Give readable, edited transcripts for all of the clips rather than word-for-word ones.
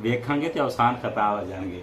ਵੇਖਾਂਗੇ ਤੇ ਔਸਾਨ ਖਤਾ ਹੋ ਜਾਣਗੇ।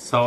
100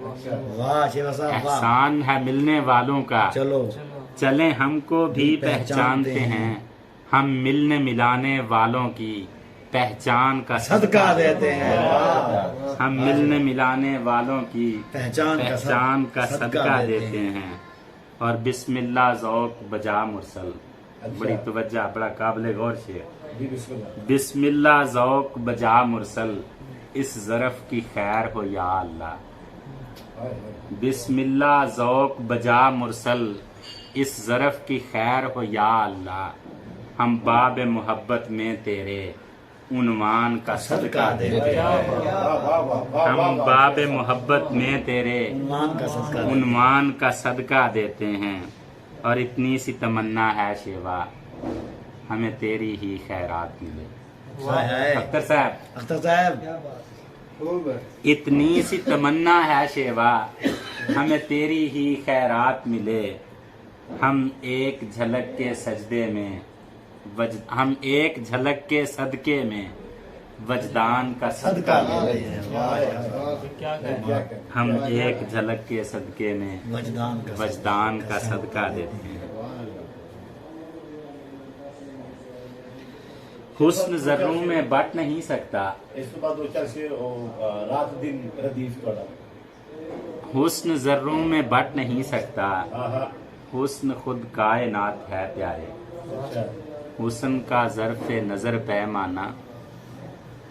واہ شیوا صاحب واہ احسان ہے ملنے والوں کا چلو چلیں ہم کو بھی پہچانتے ہیں، ہم ملنے ملانے والوں کی پہچان کا صدقہ دیتے ہیں واہ ہم ملنے ملانے والوں کی پہچان کا صدقہ دیتے ہیں۔ اور بسم اللہ ذوق بجا مرسل، بڑی توجہ، بڑا قابل غور شعر۔ جی بسم اللہ۔ بسم اللہ ذوق بجا مرسل، اس ظرف کی خیر ہو یا اللہ۔ بسم اللہ ذوق بجا مرسل، اس ظرف کی خیر ہو یا اللہ۔ ہم باب محبت میں تیرے عنوان کا صدقہ دیتے ہیں، ہم باب محبت میں تیرے عنوان کا صدقہ دیتے ہیں۔ اور اتنی سی تمنا ہے شیوا، ہمیں تیری ہی خیرات ملے۔ اختر صاحب، اختر صاحب اتنی سی تمنا ہے شیوا، ہمیں تیری ہی خیرات ملے۔ ہم ایک جھلک کے سجدے میں ہم ایک جھلک کے صدقے میں وجدان کا صدقہ دیتے ہیں، کیا کہیں؟ ہم ایک جھلک کے صدقے میں وجدان کا صدقہ دیتے ہیں۔ حسن ذروں میں بٹ نہیں سکتا، اس کے بعد دو چار شعر رات دن ردیف توڑا۔ حسن ذروں میں بٹ نہیں سکتا، ہاں ہاں حسن خود کائنات ہے پیارے۔ اچھا حسن کا ظرف نظر پیمانہ،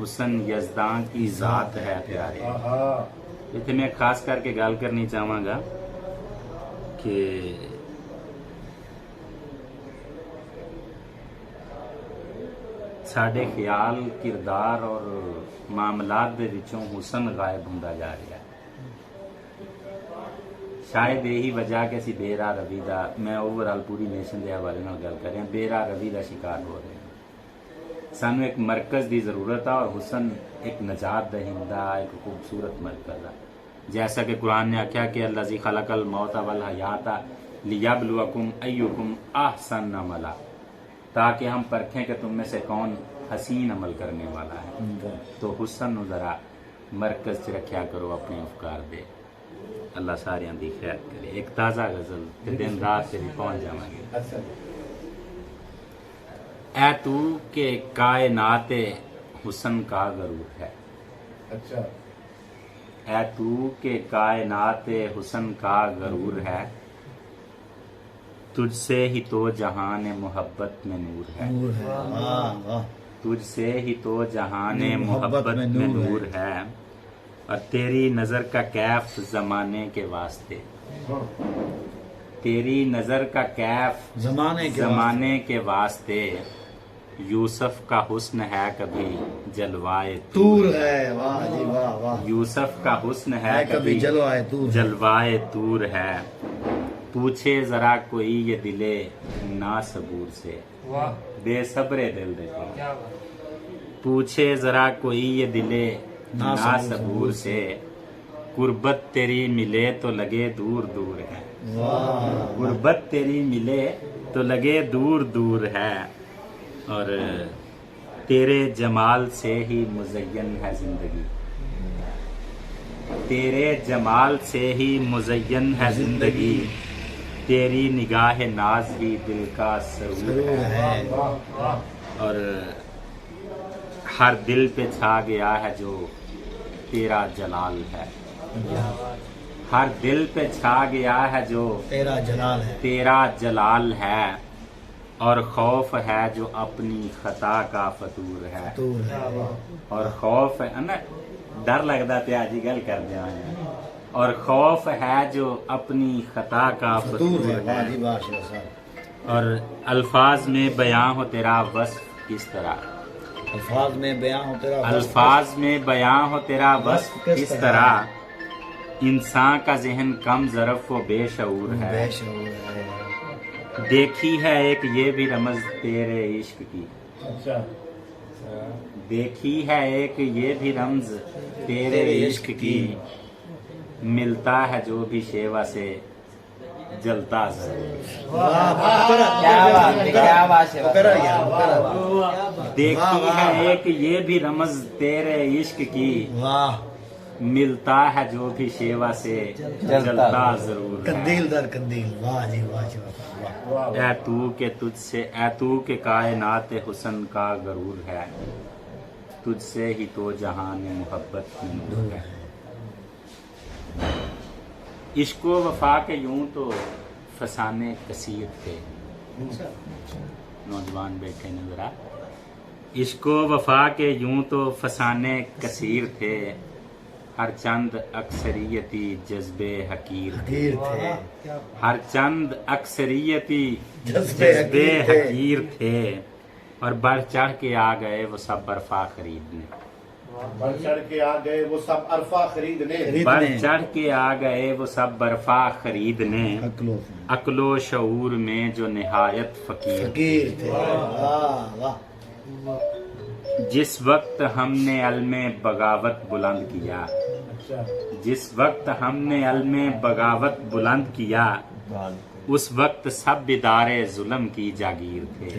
حسن یزداں کی ذات ہے پیارے۔ ہاں ہاں اتنے میں خاص کر کے گل کرنی چاہوں گا کہ ساڈے خیال، کردار اور معاملات دے وچوں حسن غائب ہوندا جا رہا ہے۔ شاید یہی وجہ کہ اسی بے راہ روی دا، میں اوور آل پوری نیشن دے حوالے نال گل کر رہا ہوں، بے راہ روی دا شکار ہو رہے ہیں۔ سانو ایک مرکز دی ضرورت ہے، اور حسن ایک نجات دہندہ، ایک خوبصورت مرکز ہے۔ جیسا کہ قرآن نے آخیا کہ الذی خلق الموت والحیات لیبلوکم ایکم احسن عملا، تاکہ ہم پرکھیں کہ تم میں سے کون حسین عمل کرنے والا ہے۔ تو حسن نو ذرا مرکز چ رکھیا کرو اپنے افکار دے۔ اللہ ساریاں دی خیر کرے۔ ایک تازہ غزل تے دن رات سے بھی پہنچ جاواں گے۔ اچھا اے تو کہ کائنات حسن کا غرور ہے، اچھا اے تو کہ کائنات حسن کا غرور ہے، تجھ سے ہی تو جہان محبت میں نور ہے، واہ واہ تجھ سے ہی تو جہان محبت میں نور ہے، اور تیری نظر کا کیف زمانے کے واسطے، تیری نظر کا کیف زمانے کے واسطے، یوسف کا حسن ہے کبھی جلوائے تور ہے، واہ جی واہ واہ، یوسف کا حسن ہے کبھی جلوائے تور، جلوائے تور ہے، پوچھے ذرا کوئی یہ دلے نا صبور سے، واہ بے صبرے دل دیکھو، کیا بات، پوچھے ذرا کوئی یہ دلے نا صبور سے، قربت تیری ملے تو لگے دور دور ہے، غربت تیری ملے تو لگے دور دور ہے، اور تیرے جمال سے ہی مزین ہے زندگی، تیرے جمال سے ہی مزین ہے زندگی، تیری نگاہ ناز ہی دل کا سرور ہے، اور ہر دل پہ چھا گیا ہے جو تیرا جلال ہے، ہر دل پہ چھا گیا ہے جو تیرا جلال ہے، تیرا جلال ہے، اور خوف ہے جو اپنی خطا کا فطور ہے، تور ہے، اور خوف ہے نا، ڈر لگتا پیا جی گل کر دیا ہے، اور خوف ہے جو اپنی خطا کا تور فطور ہے، واہ ہے، جی واہ شیخ صاحب، اور الفاظ میں بیاں ہو تیرا وصف کس طرح، الفاظ میں بیاں ہو تیرا الفاظ میں بیاں ہو تیرا وصف کس طرح، انسان کا ذہن کم ظرف و بے شعور ہے، بے شعور ہے، دیکھی ہے ایک یہ بھی رمز تیرے عشق کی، اچھا دیکھی ہے ایک یہ بھی رمز تیرے عشق کی، ملتا ہے جو بھی شیوا سے جلتا ضرور، دیکھی ہے ایک یہ بھی رمز تیرے عشق کی، واہ ملتا ہے جو بھی شیوا سے جلتا ضرور ہے کندیل در کندیل، واہ جی واہ جی واہ۔ اے تو کہ تجھ سے اے تو کہ کائنات حسن کا غرور ہے، تجھ سے ہی تو جہان محبت کی نور ہے۔ عشق و وفا کے یوں تو فسانے کثیر تھے، نوجوان بیٹھے نے ذرا، عشق و وفا کے یوں تو فسانے کثیر تھے، ہر چند اکثریتی جذبے حقیر تھے، حقیر تھے، ہر چند اکثریتی جذبے جذبے حقیر تھے۔ حقیر تھے، اور بڑھ چڑھ کے آ گئے وہ سب برفا خریدنے، بڑھ چڑھ کے آ گئے وہ سب عرفہ خریدنے، بڑھ چڑھ کے آ گئے وہ سب برفا خریدنے، عقل و شعور میں جو نہایت فقیر فقیر تھے، واہ واہ۔ جس وقت ہم نے علم بغاوت بلند کیا، اچھا جس وقت ہم نے علم بغاوت بلند کیا، اس وقت سب ادارے ظلم کی جاگیر تھے،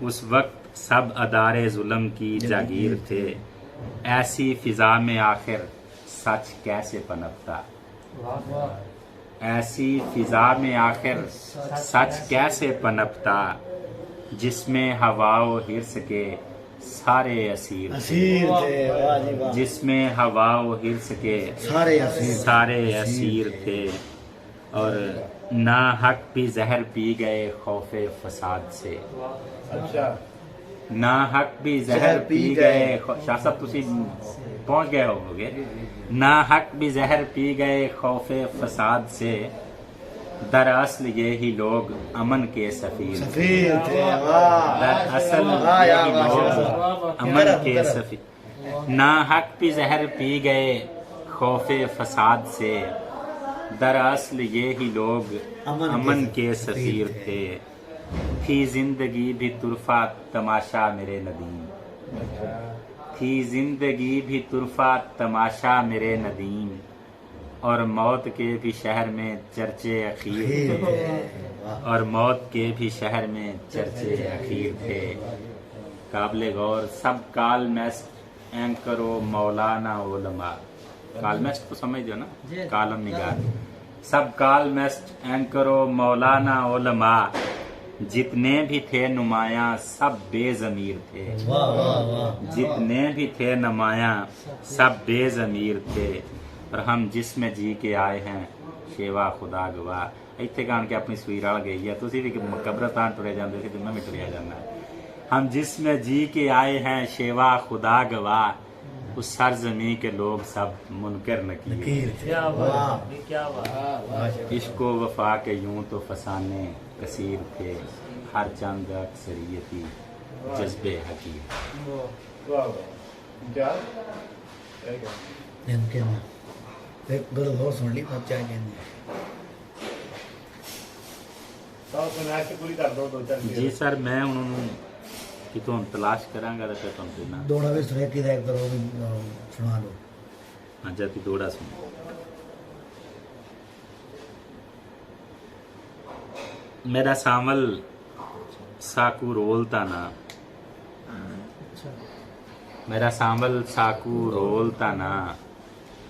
اس وقت سب ادارے ظلم کی جاگیر تھے، ایسی فضا میں آخر سچ کیسے پنپتا، ایسی فضا میں آخر سچ کیسے پنپتا، جس میں ہوا و حرص کے سارے اسیر تھے، اسیر تھے، واہ جی واہ۔ جس میں ہوا و حرص کے سارے اسیر، سارے اسیر تھے، اور ناحق بھی زہر پی گئے خوف فساد سے، اچھا ناحق بھی زہر پی گئے شاہ صاحب تسی پہنچ گئے ہو گے، ناحق بھی زہر پی گئے خوف فساد سے، دراصل یہی لوگ امن کے سفیر تھے، سفیر تھے، واہ۔ دراصل واہ یا یہی ماشاء لوگ اللہ۔ امن کے سفیر، ناحق بھی زہر پی گئے خوف فساد سے، دراصل یہی لوگ امن کے سفیر تھے، تھی زندگی بھی طرفہ تماشا میرے ندیم، تھی زندگی بھی طرفہ تماشا میرے ندیم، اور موت کے بھی شہر میں چرچے اخیر تھے، اور موت کے بھی شہر میں چرچے اخیر تھے، قابل غور سب کالمسٹ اینکر و مولانا علماء، کالمسٹ تو سمجھ دو نا، کالم نگار، سب کالمسٹ اینکر و مولانا علماء، جتنے بھی تھے نمایاں سب بے ضمیر تھے، واہ واہ واہ۔ جتنے بھی تھے نمایاں سب بے ضمیر تھے، اور ہم جس میں جی کے آئے ہیں شیوا خدا گواہ، ایتھے کان کے اپنی سوئی رل گئی ہے، تسی بھی قبرستان ٹرے جاندے سی تے میں بھی ٹریا جانا، ہم جس میں جی کے آئے ہیں شیوا خدا گواہ، اس سرزمین کے لوگ سب منکر نکیر فقیر تھے، واہ۔ عشق و وفا کے یوں تو فسانے کثیر تھے، ہر چند اکثریتی جذبے حقیر۔ واہ واہ کیا ان کے میں ایک گل اور سن لی بات چاہیے صاحب سنا کے پوری کر دو دو چار جی سر میں انہوں نے کتوں تلاش کراں گا تے تم دینا دوڑا بھی سنے کی ایک بار وہ بھی سنا دو۔ ہاں جاتی دوڑا سن میرا سامل ساکو رولتا نا، میرا سامل ساکو رولتا نا،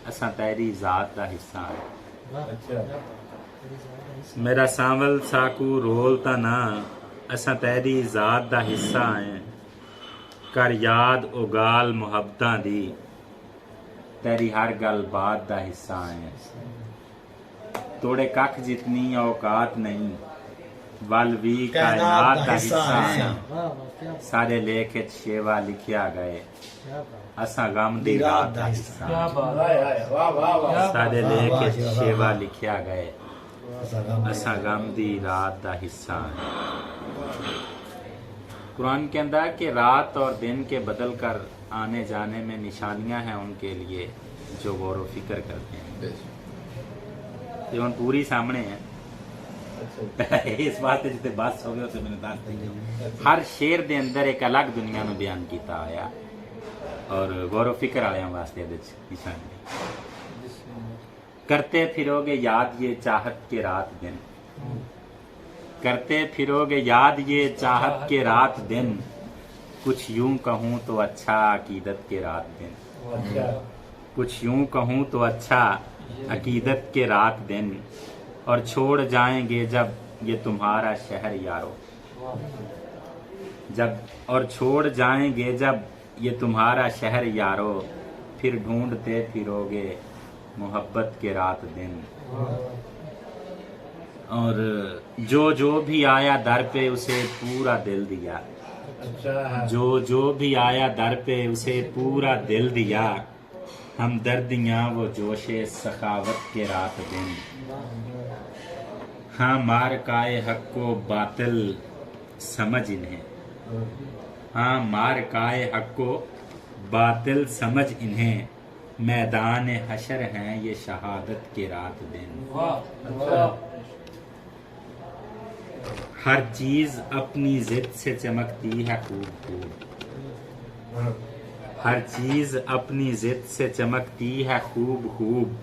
اساں تیری ذات دا حصہ ہیں، اچھا میرا سامل ساکو رولتا نا، اساں تیری ذات دا حصہ ہیں، کر یاد او گال محبتاں دی، تیری ہر گل بات دا حصہ ہیں، توڑے ککھ جتنی اوقات نہیں، ول وی کائنات دا حصہ ہیں، سارے لیکھ شیوا لکھیا گئے، اساں غم دی رات دا حصہ ہیں، واہ واہ واہ سارے لیکھ شیوا لکھیا گئے، اساں غم دی رات دا حصہ ہیں۔ قرآن کے اندر کہ رات اور دن کے بدل کر آنے جانے میں نشانیاں ہیں ان کے لیے جو غور و فکر کرتے ہیں، یہ ان پوری سامنے ہیں، اس بات جتے بات ہو گئے اسے میں نے دس دی، ہر شعر دے اندر ایک الگ دنیا میں بیان کیتا آیا، اور غور و فکر والے واسطے نشانی کرتے پھرو گے یاد یہ چاہت کے رات دن، کرتے پھرو گے یاد یہ چاہت کے رات دن، کچھ یوں کہوں تو اچھا عقیدت کے رات دن، اچھا کچھ یوں کہوں تو اچھا عقیدت کے رات دن، اور چھوڑ جائیں گے جب یہ تمہارا شہر یارو، اور چھوڑ جائیں گے جب یہ تمہارا شہر یارو، پھر ڈھونڈتے پھرو گے محبت کے رات دن، اور جو بھی آیا در پہ اسے پورا دل دیا، اچھا جو بھی آیا در پہ اسے پورا دل دیا، ہم دردیاں وہ جوش سخاوت کے رات دن، ہاں مار کائے حق کو باطل سمجھ انہیں، ہاں مار کائے حق کو باطل سمجھ انہیں، میدان حشر ہیں یہ شہادت کے رات دن، ہر چیز اپنی ضد سے چمکتی ہے خوب خوب، ہر چیز اپنی ضد سے چمکتی ہے خوب خوب،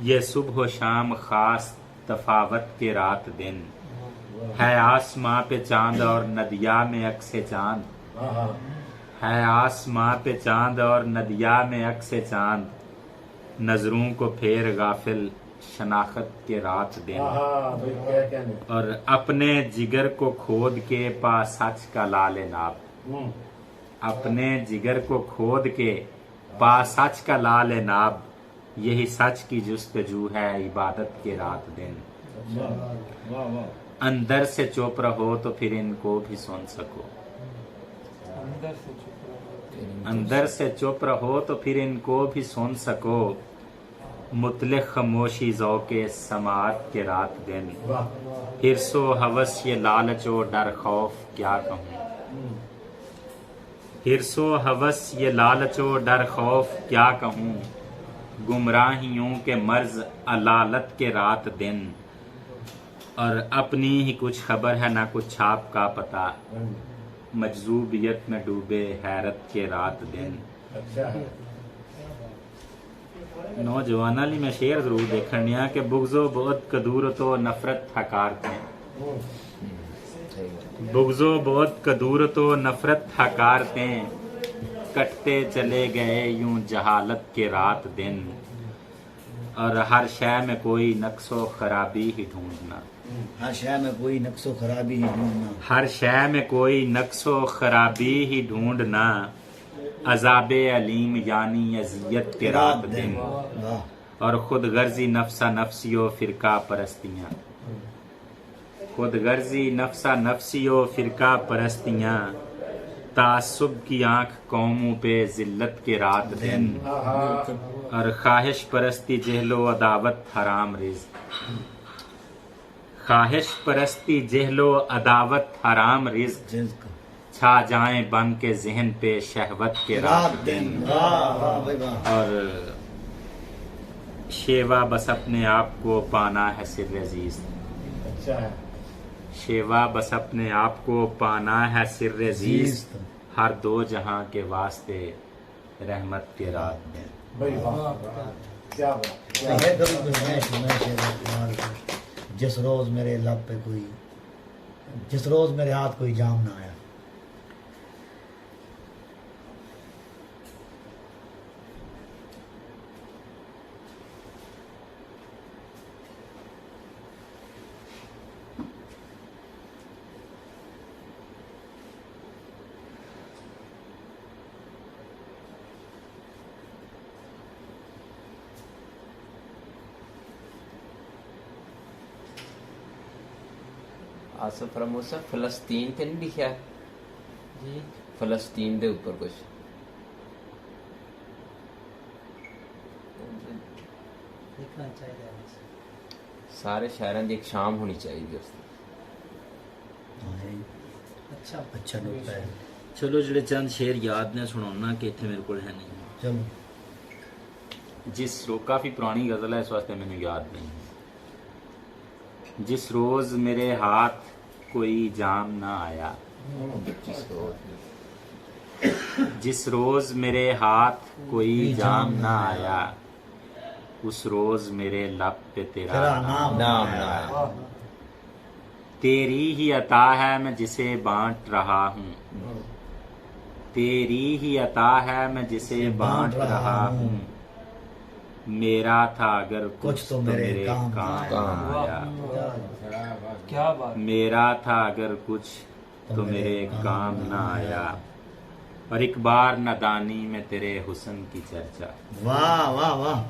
یہ صبح و شام خاص تفاوت کے رات دن، ہے آسماں پہ چاند اور ندیا میں عکس چاند، ہے آسماں پہ چاند اور ندیا میں عکس چاند، نظروں کو پھیر غافل شناخت کے رات دن، اور اپنے جگر کو کھود کے پا سچ کا لال ناب، اپنے جگر کو کھود کے پا سچ کا لال ناب، یہی سچ کی جستجو ہے عبادت کے رات دن، اندر سے چپ رہو تو پھر ان کو بھی سن سکو، اندر سے چپ رہو تو پھر ان کو بھی سن سکو، مطلق خاموشی ذوق سماعت کے رات دن، حرص و ہوس یہ لالچ و ڈر خوف کیا کہوں، حرص و ہوس یہ لالچ و ڈر خوف کیا کہوں، گمراہیوں کے مرض علالت کے رات دن، اور اپنی ہی کچھ خبر ہے نہ کچھ چھاپ کا پتہ، مجذوبیت میں ڈوبے حیرت کے رات دن، نوجواناں لی میں شعر ضرور دیکھنیا کہ بغض و بعد کدورت و نفرت حکارتے ہیں، بغض و بعد کدورت و نفرت حکارتے ہیں، کٹتے چلے گئے یوں جہالت کے رات دن، اور ہر شے میں کوئی نقص و خرابی ہی ڈھونڈنا، ہر شے میں کوئی نقص و خرابی ہی ڈھونڈنا، ہر شے میں کوئی نقص و خرابی ہی ڈھونڈنا، عذاب علیم یعنی اذیت کے رات دن، اور خود غرضی نفسا نفسی و فرقہ پرستیاں، خود غرضی نفسا نفسی و فرقہ پرستیاں، تعصب کی آنکھ قوموں پہ ذلت کے رات دن، اور خواہش پرستی جہل و عداوت حرام رزق، خواہش پرستی جہل و عداوت حرام رزق، چھا جائیں بن کے ذہن پہ شہوت کے رات دن، اور شیوا بس اپنے آپ کو پانا ہے سر عزیز، شیوا بس اپنے آپ کو پانا ہے سر عزیز، ہر دو جہاں کے واسطے رحمت کے رات دن، جس روز میرے لب پہ کوئی، جس روز میرے ہاتھ کوئی جام نہ آیا، آصف فرموسا فلسطین تے نہیں لکھا جی، فلسطین دے اوپر کچھ لکھنا چاہیے، سارے شاعراں دی ایک شام ہونی چاہیے اس اچھا اچھا نکتا ہے، چلو جڑے چند شعر یاد نے سنانا کہ اتنے میرے کو ہے نہیں، چلو جس رو کافی پرانی غزل ہے اس واسطے میں یاد نہیں، جس روز میرے ہاتھ کوئی جام نہ آیا، جس روز میرے ہاتھ کوئی جام نہ آیا، اس روز میرے لب پہ تیرا نام نہ آیا، تیری ہی عطا ہے میں جسے بانٹ رہا ہوں، تیری ہی عطا ہے میں جسے بانٹ رہا ہوں، میرا تھا اگر کچھ تو میرے کام نہ واہ، آیا، کیا بات، میرا تھا اگر کچھ تو میرے کام نہ آیا، اور ایک بار نادانی میں تیرے حسن کی چرچا، واہ واہ واہ،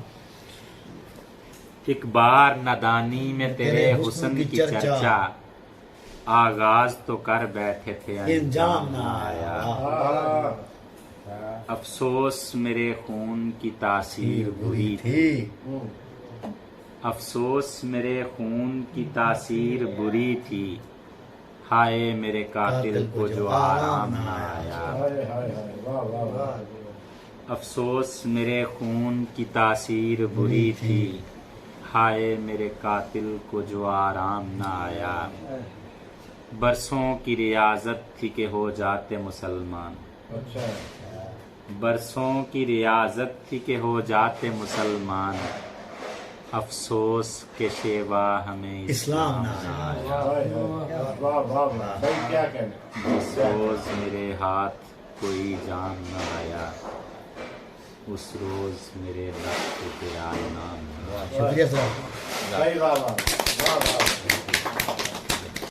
ایک بار نادانی میں تیرے حسن کی چرچا، آغاز تو کر بیٹھے تھے انجام نہ آیا، آیا، افسوس میرے خون کی تاثیر بری تھی، افسوس میرے خون کی تاثیر بری تھی، ہائے میرے قاتل کو جو آرام نہ آیا، ہائے ہائے ہائے، واہ واہ واہ، افسوس میرے خون کی تاثیر بری تھی، ہائے میرے قاتل کو جو آرام نہ آیا، برسوں کی ریاضت تھی کہ ہو جاتے مسلمان، اچھا، برسوں کی ریاضت تھی کہ ہو جاتے مسلمان، افسوس کے شیوا ہمیں اسلام نہ آیا، ہائے ہائے، واہ واہ واہ، بھائی کیا کہنا، اس روز میرے ہاتھ کوئی جام نہ آیا، اس روز میرے لب پہ تیرا نام نہ آیا۔ شکریہ صاحب. بھائی واہ واہ واہ واہ